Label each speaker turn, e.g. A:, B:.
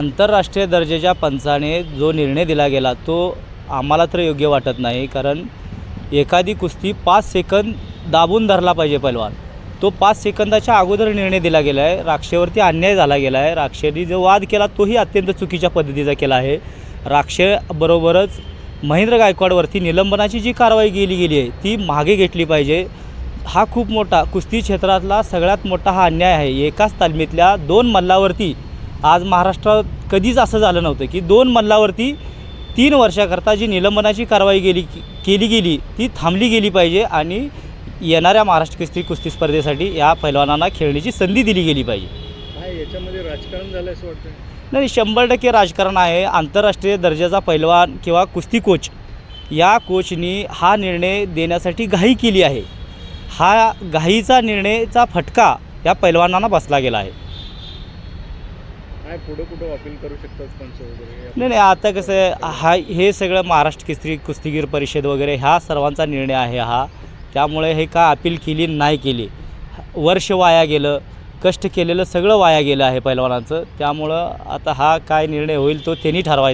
A: आंतरराष्ट्रीय दर्जाच्या पंचाने जो निर्णय दिला गेला तो आम्हाला तर योग्य वाटत नाही, कारण एखादी कुस्ती 5 सेकंद दाबून धरला पाहिजे पैलवान, तो 5 सेकंदाच्या अगोदर निर्णय दिला गेला आहे। राक्षेवरती अन्याय झाला गेला आहे। राक्षेने जो वाद केला तोही अत्यंत चुकीच्या पद्धतीचा केला आहे। राक्षेबरोबरच महेंद्र गायकवाडवरती निलंबनाची जी कारवाई केली गेली आहे ती मागे घेतली पाहिजे। हा खूप मोठा कुस्ती क्षेत्रातला सगळ्यात मोठा हा अन्याय आहे। एकाच तालमीतल्या 2 मल्लावरती आज महाराष्ट्रात कधीच असं झालं नव्हतं की 2 मल्लावरती 3 वर्षाकरता जी निलंबनाची कारवाई केली गेली ती थांबली गेली पाहिजे आणि येणाऱ्या महाराष्ट्र कुस्ती स्पर्धेसाठी या पैलवानांना खेळण्याची संधी दिली गेली पाहिजे।
B: काय याच्यामध्ये राजकारण झालं असं वाटतं?
A: नाही, 100% राजकारण आहे। आंतरराष्ट्रीय दर्जाचा पैलवान किंवा कुस्ती कोच या कोचनी हा निर्णय देण्यासाठी घाई केली आहे। हा घाईचा निर्णयाचा फटका या पैलवानांना बसला गेला आहे।
B: काय पुढे कुठं अपील करू शकतात पंच वगैरे?
A: नाही, आता कसं आहे, हे सगळं महाराष्ट्र कुस्तीगीर परिषद वगैरे ह्या सर्वांचा निर्णय आहे हा। त्यामुळे हे का अपील केली नाही केली, वर्ष वाया गेलं, कष्ट केलेलं सगळं वाया गेलं आहे पैलवानांचं। त्यामुळं आता हा काय निर्णय होईल तो त्यांनी ठरवायचा।